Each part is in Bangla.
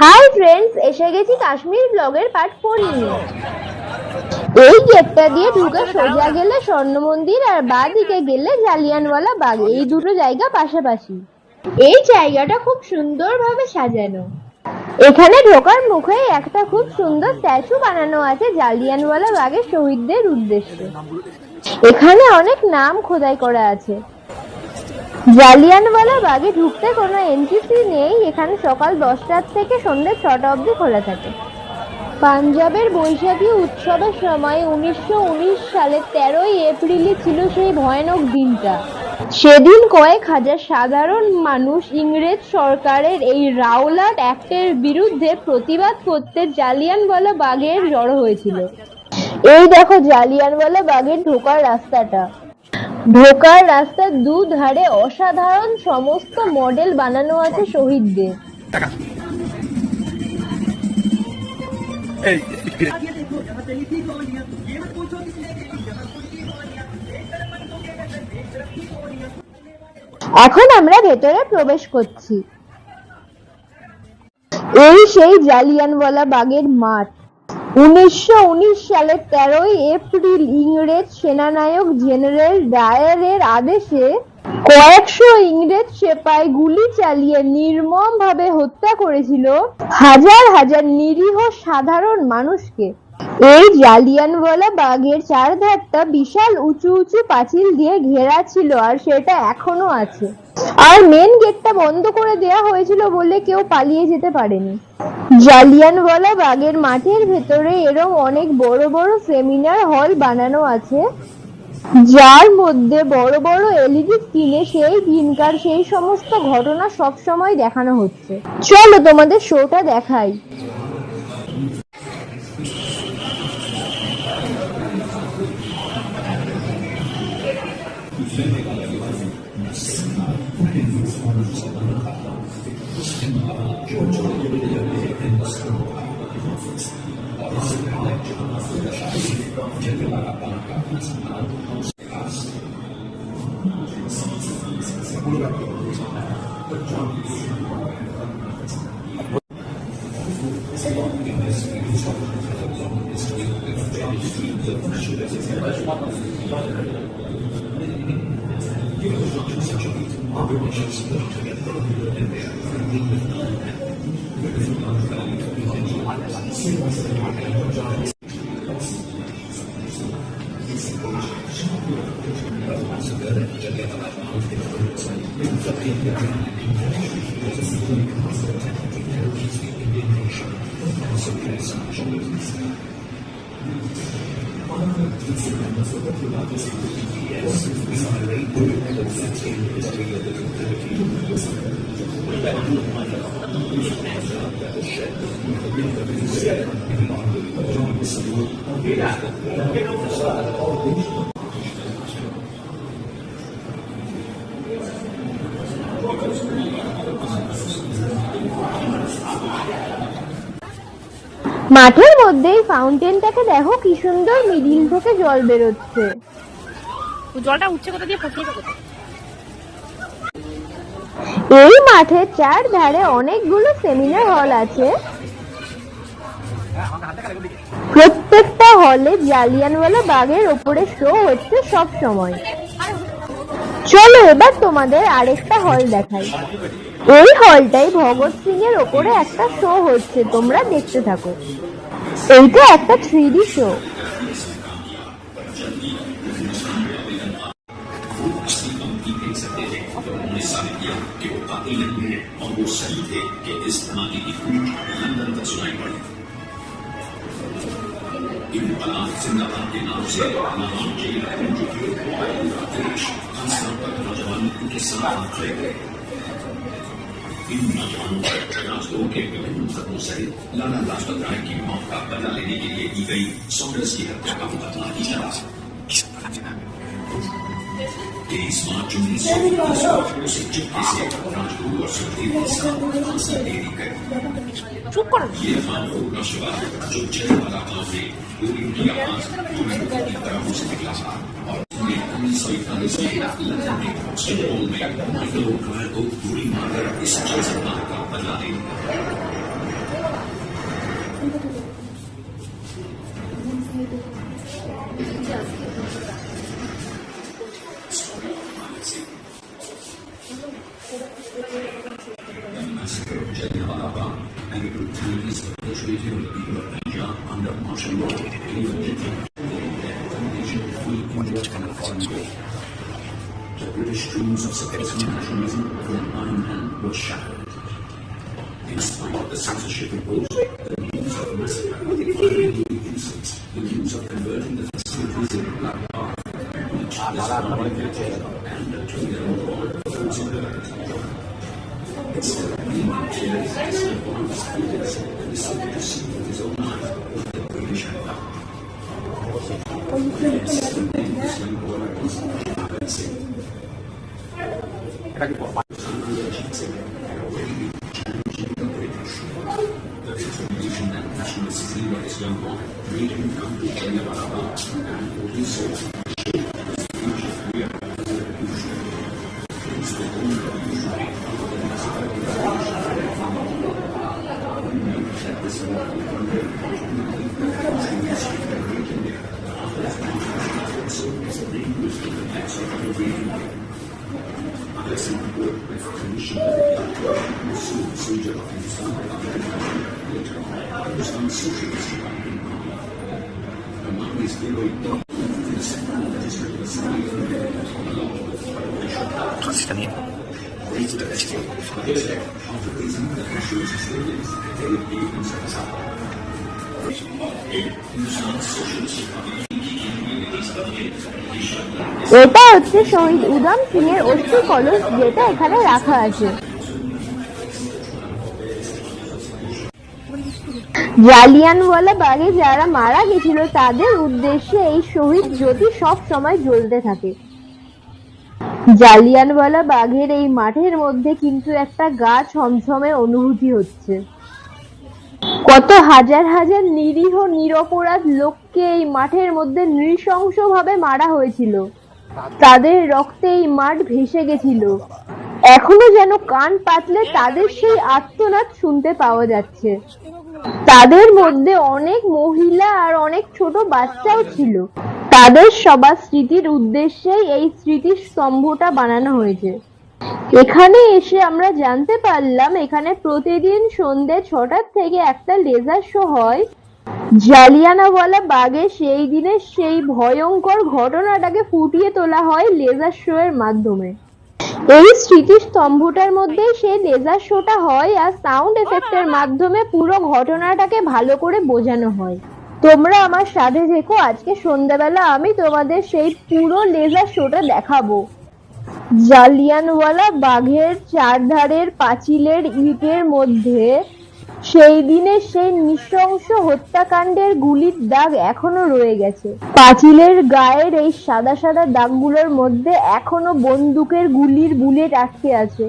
হাই ফ্রেন্ডস, এসে গেছি কাশ্মীর ব্লগের পার্ট 4 নিয়ে। এই গেটটা দিয়ে ঢুকে সোজা গেলে স্বর্ণ মন্দির আর বাঁ দিকে গেলে জালিয়ানওয়ালা বাগ। এই দুটো জায়গা পাশাপাশি। এই জায়গাটা খুব সুন্দরভাবে সাজানো। এখানে ঢোকার মুখে একটা খুব সুন্দর স্ট্যাচু বানানো আছে জালিয়ানওয়ালা বাগের শহীদদের উদ্দেশ্যে। এখানে অনেক নাম খোদাই করা আছে। জালিয়ানওয়ালা বাগে ঢুকতে কোনো এন্ট্রি ফি নেই। এখানে সকাল 10টা থেকে সন্ধ্যে 6টা অবধি খোলা থাকে। পাঞ্জাবের বৈশাখী উৎসবের সময় 1919 সালের 13ই এপ্রিলই ছিল সেই ভয়ানক দিনটা। সেদিন কয়েক হাজার সাধারণ মানুষ ইংরেজ সরকারের এই রাওলাট অ্যাক্টের বিরুদ্ধে প্রতিবাদ করতে জালিয়ানওয়ালা বাগে জড়ো হয়েছিল। এই দেখো জালিয়ানওয়ালা বাগের ঢোকার রাস্তাটা। ঢোকার রাস্তার দুধারে অসাধারণ সমস্ত মডেল বানানো আছে শহীদদের। এখন আমরা ভেতরে প্রবেশ করছি। এই সেই জালিয়ানওয়ালা বাগের মাঠ। 1919 সালের 13ই এপ্রিল ইংরেজ সেনানায়ক জেনারেল ডায়ারের আদেশে কয়েকশো ইংরেজ সেপাই গুলি চালিয়ে নির্মমভাবে হত্যা করেছিল হাজার হাজার নিরীহ সাধারণ মানুষকে। এই জালিয়ানওয়ালা বাগের চারধারটা বিশাল উঁচু উঁচু পাঁচিল দিয়ে ঘেরা ছিল, আর সেটা এখনো আছে। আর মেন গেটটা বন্ধ করে দেওয়া হয়েছিল বলে কেউ পালিয়ে যেতে পারেনি। জালিয়ানওয়ালা বাগের মাঠের ভেতরে এরকম অনেক বড় বড় সেমিনার হল বানানো আছে, যার মধ্যে বড় বড় এলইডি স্ক্রিনে সেই দিনকার সেই সমস্ত ঘটনা সব সময় দেখানো হচ্ছে। চলো তোমাদের শোটা দেখাই। মাঠের মধ্যে ফাউন্টেনটাকে দেখো কি সুন্দর মিডিল থেকে জল বেরোচ্ছে। জলটা উঠছে কোথা দিয়ে, ফসিয়ে কোথা? এই মাঠের চার ধারে অনেকগুলো সেমিনার হল আছে। প্রত্যেকটা হলে জালিয়ানওয়ালা বাগের ওপরে শো হচ্ছে সব সময়। চলো এবার তোমাদের আরেকটা হল দেখাই। এই হলটাই ভগৎ সিং এর ওপরে একটা শো হচ্ছে, তোমরা দেখতে থাকো। এইটা একটা 3D শো। इन नौजवानों पर राजलोक के विभिन्न मुकदमों सहित लाला लाजपत राय की मौत का बदला लेने के लिए की गई सॉन्डर्स की हत्या का मुकदमा की जा रहा है। 23 मार्च 1919 को उसे चुपके से राजगुरु और सुखदेव के साथ फांसी दे दी गई। ये कानून राष्ट्रवाद जो जयवाला गांव में गोलियों की आवाज की तरफ से निकला था और 1941 में लंदन में स्टोनवॉल में माइकल ओ'कॉनर को गोली मारकर इस जलसंहार का बदला लेने Allied brutalities perpetuated on the people of Punjab under martial law, the British dreams of suppressing nationalism with an iron hand were shattered. In spite of the censorship imposed, the news of massacre, violently innocents, the news of converting the festivities into blood bath, reached this and to their own those on earth. It's the materials and advanced leaders who decided to see with his own eyes the British Empire. The determination and nationalist zeal of his young boy made him come to Jallianwala and hold his soul to shape his future career as a revolutionary. It's the only revolutionary under the massacre of the revolution that this war will one day ultimately revolution history of great India. After his country, so his name was in the backs of the great India. I simply work with commission of the Yatra, soon soldier of Hindustan, later Hindustan Socialist Republic. Among his heroic deeds, in the Central Legislative Assembly of India, along with after raising the nationalist slogans, they gave themselves up. Hindustan Socialist Republic. এটা হচ্ছে শহীদ উধম সিং এর অস্থি কলস, যেটা এখানে রাখা আছে। জালিয়ানওয়ালা বাগে যারা মারা গেছিল তাদের উদ্দেশ্যে এই শহীদ জ্যোতি সব সময় জ্বলতে থাকে। জালিয়ানওয়ালা বাগের এই মাঠের মধ্যে কিন্তু একটা গা ছমছমে অনুভূতি হচ্ছে। কত হাজার হাজার নিরীহ নিরপরাধ লোককে এই মাঠের মধ্যে নৃশংসভাবে মারা হয়েছিল। তাদের রক্তে এই মাঠ ভেসে গেছিল। এখনো যেন কান পাতলে তাদের সেই আর্তনাদ শুনতে পাওয়া যাচ্ছে। তাদের মধ্যে অনেক মহিলা আর অনেক ছোট বাচ্চাও ছিল। তাদের সবার স্মৃতির উদ্দেশ্যেই এই স্মৃতি স্তম্ভটা বানানো হয়েছে। এখানে এসে আমরা জানতে পারলাম এখানে প্রতিদিন সন্ধ্যে 6টা থেকে একটা লেজার শো হয়। জালিয়ানওয়ালা বাগে সেই দিনের সেই ভয়ঙ্কর ঘটনাটাকে ফুটিয়ে তোলা হয় লেজার শো এর মাধ্যমে। এই স্মৃতিস্তম্ভটার মধ্যে সেই লেজার শোটা হয় আর সাউন্ড এফেক্টের মাধ্যমে পুরো ঘটনাটাকে ভালো করে বোঝানো হয়। তোমরা আমার সাথে থেকো, আজকে সন্ধ্যাবেলা আমি তোমাদের সেই পুরো লেজার শোটা দেখাবো। জালিয়ানওয়ালা বাগের চারধারের পাঁচিলের ইটের মধ্যে সেই দিনের সেই নৃশংস হত্যাকাণ্ডের গুলির দাগ এখনো রয়ে গেছে। পাঁচিলের গায়ের এই সাদা সাদা দাগগুলোর মধ্যে এখনো বন্দুকের গুলির বুলেট আটকে আছে।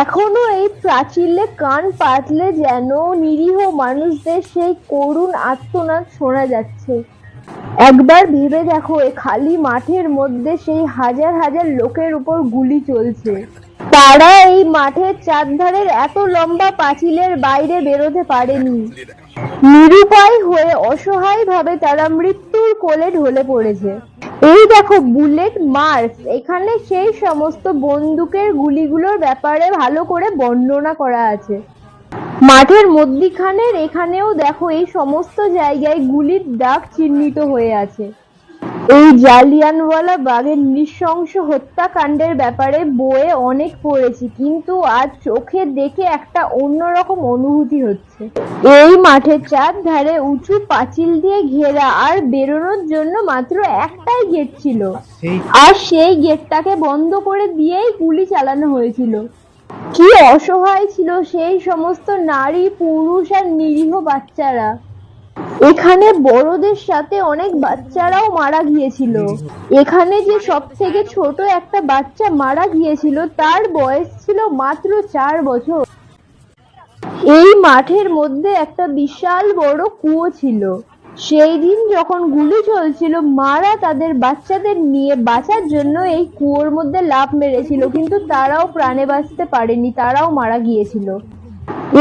এখনো এই প্রাচীরে কান পাতলে যেন নিরীহ মানুষদের সেই করুণ আর্তনাদ শোনা যাচ্ছে। একবার ভেবে দেখো, এই খালি মাঠের মধ্যে সেই হাজার হাজার লোকের উপর গুলি চলছে। তারা এই মাঠের চারধারের এত লম্বা পাঁচিলের বাইরে বেরোতে পারেনি। নিরুপায় হয়ে অসহায় ভাবে তারা মৃত্যুর কোলে ঢলে পড়েছে। এই দেখো বুলেট মার্কস, এখানে সেই সমস্ত বন্দুকের গুলিগুলোর ব্যাপারে ভালো করে বর্ণনা করা আছে। মাঠের মধ্যিখানের এখানেও দেখো এই সমস্ত জায়গায় গুলির দাগ চিহ্নিত হয়ে আছে। এই জালিয়ানওয়ালা বাগের নৃশংস হত্যাকাণ্ডের ব্যাপারে বইয়ে অনেক পড়েছি, কিন্তু আজ চোখে দেখে একটা অন্যরকম অনুভূতি হচ্ছে। এই মাঠের চারধারে উঁচু পাঁচিল দিয়ে ঘেরা, আর বেরোনোর জন্য মাত্র একটাই গেট ছিল, আর সেই গেটটাকে বন্ধ করে দিয়েই গুলি চালানো হয়েছিল। কি অসহায় ছিল সেই সমস্ত নারী, পুরুষ আর নিরীহ বাচ্চারা। এখানে বড়দের সাথে অনেক বাচ্চারাও মারা গিয়েছিল। এখানে যে সব থেকে ছোট একটা বাচ্চা মারা গিয়েছিল তার বয়স ছিল মাত্র 4 বছর। এই মাঠের মধ্যে একটা বিশাল বড় কুয়ো ছিল। সেই দিন যখন গুলি চলছিল, মারা তাদের বাচ্চাদের নিয়ে বাঁচার জন্য এই কুয়োর মধ্যে লাফ মেরেছিল, কিন্তু তারাও প্রাণে বাঁচতে পারেনি, তারাও মারা গিয়েছিল।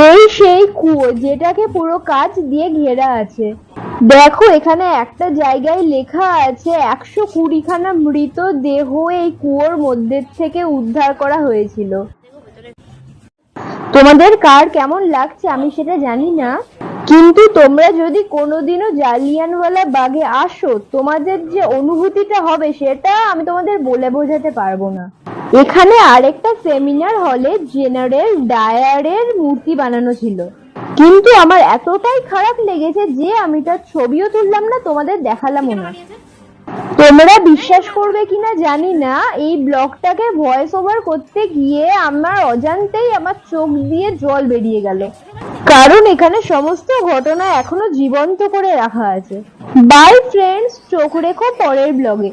এই সেই কুয়ো যেটাকে পুরো কাঁচ দিয়ে ঘেরা আছে। দেখো এখানে একটা জায়গায় লেখা আছে 120খানা মৃত দেহ এই কুয়োর মধ্যে থেকে উদ্ধার করা হয়েছিল। তোমাদের কার কেমন লাগছে আমি সেটা জানি না, কিন্তু তোমরা যদি কোনোদিনও জালিয়ানওয়ালা বাগে আসো তোমাদের যে অনুভূতিটা হবে সেটা আমি তোমাদের বলে বোঝাতে পারবো না। এখানে আরেকটা সেমিনার হলে জেনারেল ডায়ারের মূর্তি বানানো ছিল, কিন্তু আমার এতটাই খারাপ লেগেছে যে আমি তার ছবিও তুললাম না, তোমাদের দেখালামও না। তোমরা বিশ্বাস করবে কিনা জানি না, এই ব্লগটাকে ভয়েস ওভার করতে গিয়ে আমার অজান্তেই আমার চোখ দিয়ে জল বেরিয়ে গেল, কারণ এখানে সমস্ত ঘটনা এখনো জীবন্ত করে রাখা আছে। বাই ফ্রেন্ডস, চোখ রেখো পরের ব্লগে।